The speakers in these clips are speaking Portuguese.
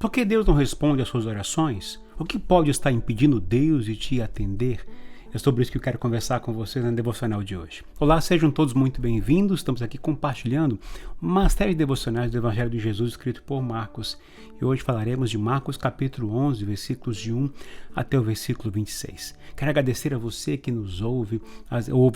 Por que Deus não responde às suas orações? O que pode estar impedindo Deus de te atender? É sobre isso que eu quero conversar com vocês na devocional de hoje. Olá, sejam todos muito bem-vindos. Estamos aqui compartilhando uma série de devocionais do Evangelho de Jesus escrito por Marcos. E hoje falaremos de Marcos capítulo 11, versículos de 1 até o versículo 26. Quero agradecer a você que nos ouve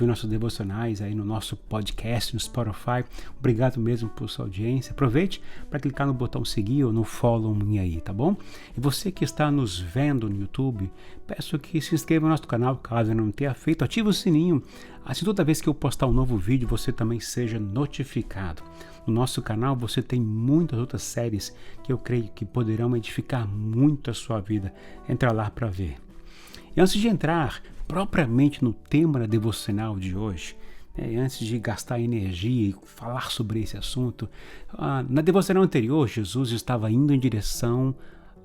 nossos devocionais aí no nosso podcast, no Spotify. Obrigado mesmo por sua audiência. Aproveite para clicar no botão seguir ou no follow me aí, tá bom? E você que está nos vendo no YouTube, peço que se inscreva no nosso canal, caso não tenha feito, ative o sininho, assim toda vez que eu postar um novo vídeo você também seja notificado. No nosso canal você tem muitas outras séries que eu creio que poderão edificar muito a sua vida. Entra lá para ver. E antes de entrar propriamente no tema da devocional de hoje, antes de gastar energia e falar sobre esse assunto, na devocional anterior Jesus estava indo em direção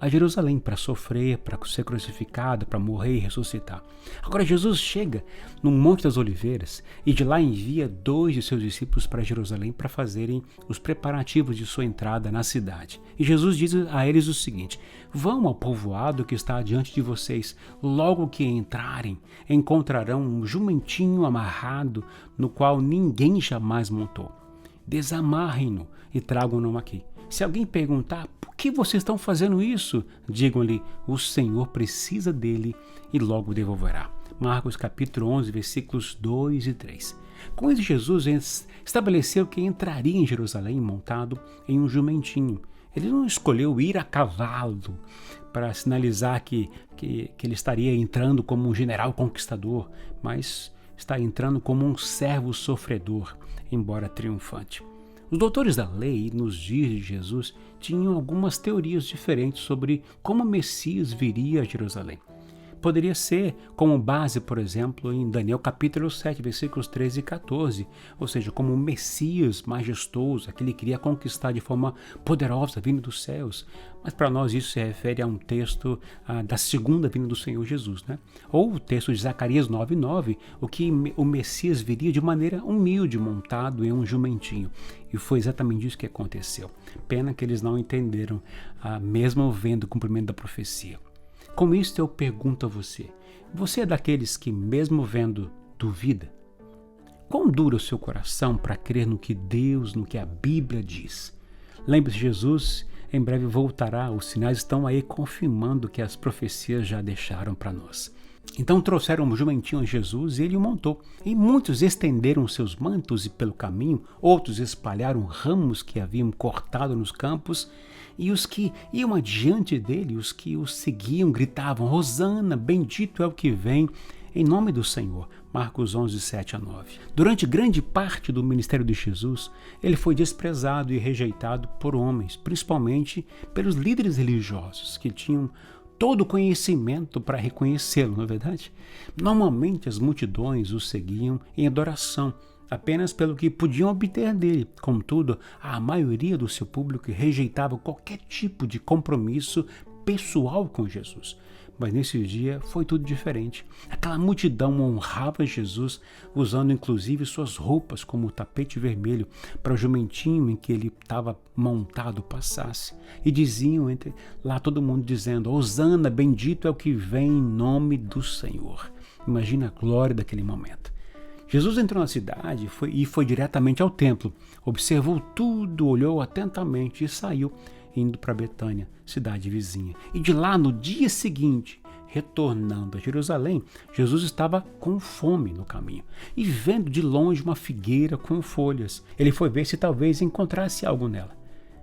a Jerusalém para sofrer, para ser crucificado, para morrer e ressuscitar. Agora Jesus chega no Monte das Oliveiras e de lá envia 2 de seus discípulos para Jerusalém para fazerem os preparativos de sua entrada na cidade. E Jesus diz a eles o seguinte: vão ao povoado que está diante de vocês. Logo que entrarem, encontrarão um jumentinho amarrado no qual ninguém jamais montou. Desamarrem-no e tragam-no aqui. Se alguém perguntar por que vocês estão fazendo isso, digam-lhe: o Senhor precisa dele e logo devolverá. Marcos capítulo 11, versículos 2 e 3. Com isso, Jesus estabeleceu que entraria em Jerusalém montado em um jumentinho. Ele não escolheu ir a cavalo para sinalizar que ele estaria entrando como um general conquistador, mas está entrando como um servo sofredor, embora triunfante. Os doutores da lei, nos dias de Jesus, tinham algumas teorias diferentes sobre como o Messias viria a Jerusalém. Poderia ser como base, por exemplo, em Daniel capítulo 7, versículos 13 e 14, ou seja, como o Messias majestoso, aquele que iria conquistar de forma poderosa vindo dos céus. Mas para nós isso se refere a um texto da segunda vinda do Senhor Jesus, né? Ou o texto de Zacarias 9:9, o que o Messias viria de maneira humilde, montado em um jumentinho. E foi exatamente isso que aconteceu. Pena que eles não entenderam, mesmo vendo o cumprimento da profecia. Com isso eu pergunto a você: você é daqueles que, mesmo vendo, duvida? Quão duro é o seu coração para crer no que Deus, no que a Bíblia diz? Lembre-se, Jesus em breve voltará, os sinais estão aí confirmando que as profecias já deixaram para nós. Então trouxeram um jumentinho a Jesus e ele o montou. E muitos estenderam seus mantos e pelo caminho, outros espalharam ramos que haviam cortado nos campos, e os que iam adiante dele, os que o seguiam, gritavam: Hosana, bendito é o que vem em nome do Senhor. Marcos 11, 7 a 9. Durante grande parte do ministério de Jesus, ele foi desprezado e rejeitado por homens, principalmente pelos líderes religiosos, que tinham todo o conhecimento para reconhecê-lo, não é verdade? Normalmente as multidões o seguiam em adoração, apenas pelo que podiam obter dele. Contudo, a maioria do seu público rejeitava qualquer tipo de compromisso pessoal com Jesus. Mas nesse dia foi tudo diferente. Aquela multidão honrava Jesus, usando inclusive suas roupas como o tapete vermelho para o jumentinho em que ele estava montado passasse. E diziam entre lá todo mundo dizendo: Hosana, bendito é o que vem em nome do Senhor. Imagina a glória daquele momento. Jesus entrou na cidade e foi diretamente ao templo. Observou tudo, olhou atentamente e saiu, indo para Betânia, cidade vizinha. E de lá, no dia seguinte, retornando a Jerusalém, Jesus estava com fome no caminho. E vendo de longe uma figueira com folhas, ele foi ver se talvez encontrasse algo nela.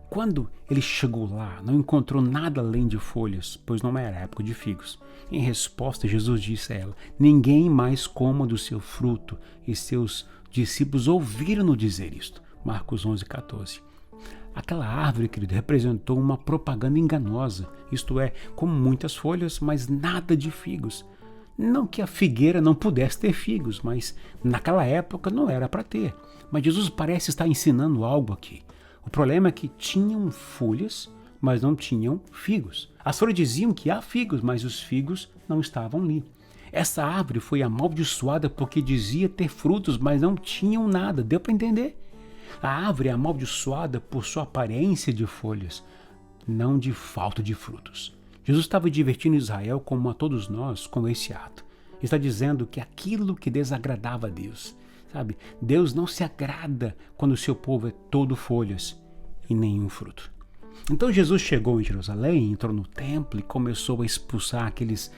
Quando ele chegou lá, não encontrou nada além de folhas, pois não era época de figos. Em resposta, Jesus disse a ela: ninguém mais coma do seu fruto. E seus discípulos ouviram-no dizer isto. Marcos 11, 14. Aquela árvore, querido, representou uma propaganda enganosa, isto é, com muitas folhas, mas nada de figos. Não que a figueira não pudesse ter figos, mas naquela época não era para ter. Mas Jesus parece estar ensinando algo aqui. O problema é que tinham folhas, mas não tinham figos. As folhas diziam que há figos, mas os figos não estavam ali. Essa árvore foi amaldiçoada porque dizia ter frutos, mas não tinham nada. Deu para entender? A árvore é amaldiçoada por sua aparência de folhas. não de falta de frutos. Jesus estava divertindo Israel como a todos nós com esse ato. Ele está dizendo que aquilo que desagradava a Deus, sabe? Deus não se agrada quando o seu povo é todo folhas e nenhum fruto. Então Jesus chegou em Jerusalém, entrou no templo e começou a expulsar aqueles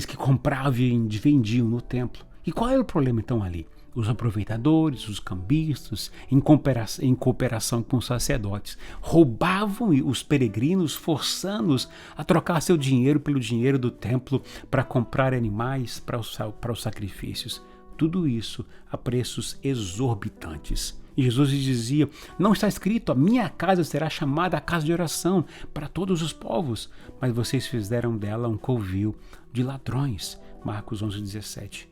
que compravam e vendiam no templo. E qual era o problema então ali? Os aproveitadores, os cambistas, em cooperação com os sacerdotes, roubavam os peregrinos, forçando-os a trocar seu dinheiro pelo dinheiro do templo para comprar animais para os sacrifícios. Tudo isso a preços exorbitantes. E Jesus lhes dizia: não está escrito, a minha casa será chamada a casa de oração para todos os povos, mas vocês fizeram dela um covil de ladrões. Marcos 11:17.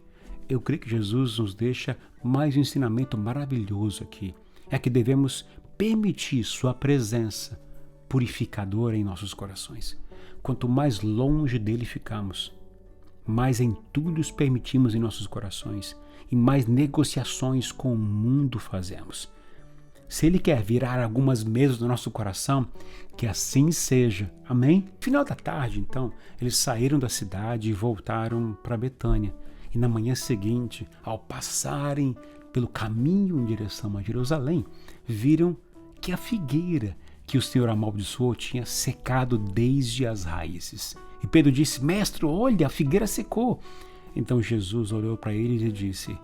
Eu creio que Jesus nos deixa mais um ensinamento maravilhoso aqui. É que devemos permitir sua presença purificadora em nossos corações. Quanto mais longe dele ficamos, mais entulhos permitimos em nossos corações e mais negociações com o mundo fazemos. Se ele quer virar algumas mesas do nosso coração, que assim seja. Amém? Final da tarde, então, eles saíram da cidade e voltaram para Betânia. E na manhã seguinte, ao passarem pelo caminho em direção a Jerusalém, viram que a figueira que o Senhor amaldiçoou tinha secado desde as raízes. E Pedro disse: mestre, olha, a figueira secou. Então Jesus olhou para eles e disse,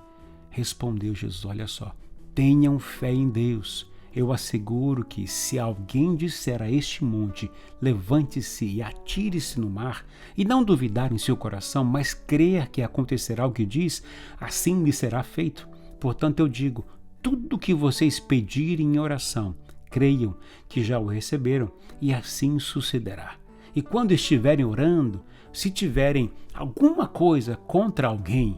respondeu Jesus, olha só, tenham fé em Deus. Eu asseguro que se alguém disser a este monte, levante-se e atire-se no mar, e não duvidar em seu coração, mas crer que acontecerá o que diz, assim lhe será feito. Portanto, eu digo, tudo o que vocês pedirem em oração, creiam que já o receberam, e assim sucederá. E quando estiverem orando, se tiverem alguma coisa contra alguém,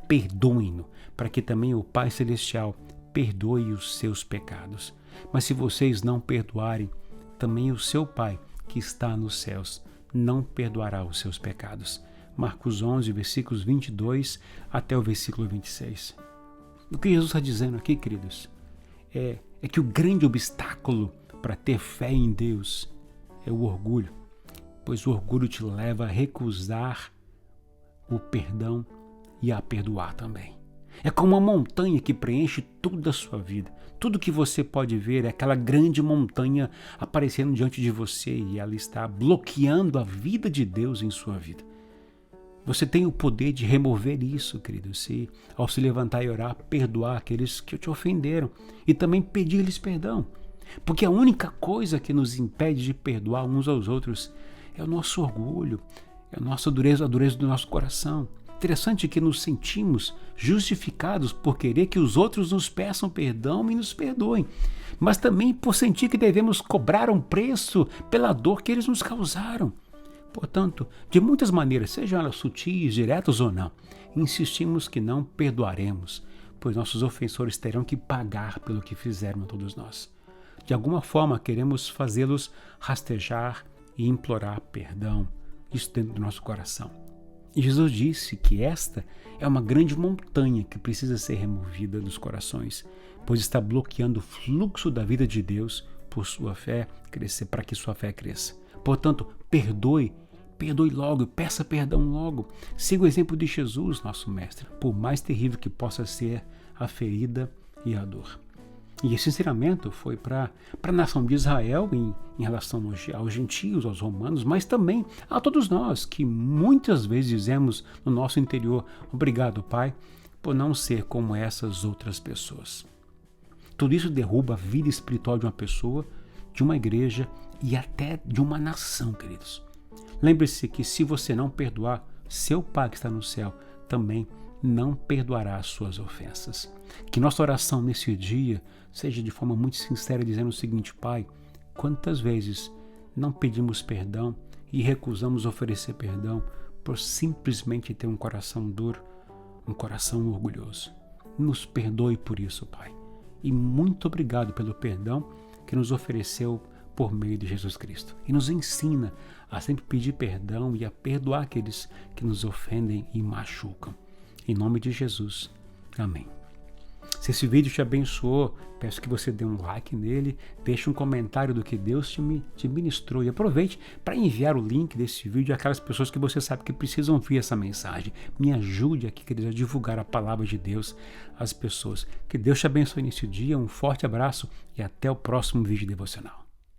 perdoem-no, para que também o Pai Celestial perdoe os seus pecados. Mas se vocês não perdoarem, também o seu Pai, que está nos céus, não perdoará os seus pecados. Marcos 11, versículos 22 até o versículo 26. O que Jesus está dizendo aqui, queridos, é que o grande obstáculo para ter fé em Deus é o orgulho, pois o orgulho te leva a recusar o perdão e a perdoar também. É como uma montanha que preenche toda a sua vida. Tudo que você pode ver é aquela grande montanha aparecendo diante de você e ela está bloqueando a vida de Deus em sua vida. Você tem o poder de remover isso, querido, ao se levantar e orar, perdoar aqueles que te ofenderam e também pedir-lhes perdão. Porque a única coisa que nos impede de perdoar uns aos outros é o nosso orgulho, é a nossa dureza, a dureza do nosso coração. Interessante que nos sentimos justificados por querer que os outros nos peçam perdão e nos perdoem, mas também por sentir que devemos cobrar um preço pela dor que eles nos causaram. Portanto, de muitas maneiras, sejam elas sutis, diretas ou não, insistimos que não perdoaremos, pois nossos ofensores terão que pagar pelo que fizeram a todos nós. De alguma forma, queremos fazê-los rastejar e implorar perdão, isso dentro do nosso coração. E Jesus disse que esta é uma grande montanha que precisa ser removida dos corações, pois está bloqueando o fluxo da vida de Deus por sua fé crescer, para que sua fé cresça. Portanto, perdoe logo, peça perdão logo. Siga o exemplo de Jesus, nosso mestre, por mais terrível que possa ser a ferida e a dor. E esse ensinamento foi para a nação de Israel em relação aos gentios, aos romanos, mas também a todos nós que muitas vezes dizemos no nosso interior, obrigado, Pai, por não ser como essas outras pessoas. Tudo isso derruba a vida espiritual de uma pessoa, de uma igreja e até de uma nação, queridos. Lembre-se que se você não perdoar, seu Pai que está no céu também não perdoará as suas ofensas. Que nossa oração nesse dia seja de forma muito sincera, dizendo o seguinte: Pai, quantas vezes não pedimos perdão e recusamos oferecer perdão por simplesmente ter um coração duro, um coração orgulhoso. Nos perdoe por isso, Pai. E muito obrigado pelo perdão que nos ofereceu por meio de Jesus Cristo. E nos ensina a sempre pedir perdão e a perdoar aqueles que nos ofendem e machucam. Em nome de Jesus. Amém. Se esse vídeo te abençoou, peço que você dê um like nele, deixe um comentário do que Deus te ministrou e aproveite para enviar o link desse vídeo àquelas pessoas que você sabe que precisam ouvir essa mensagem. Me ajude aqui, queridos, a divulgar a palavra de Deus às pessoas. Que Deus te abençoe nesse dia, um forte abraço e até o próximo vídeo devocional.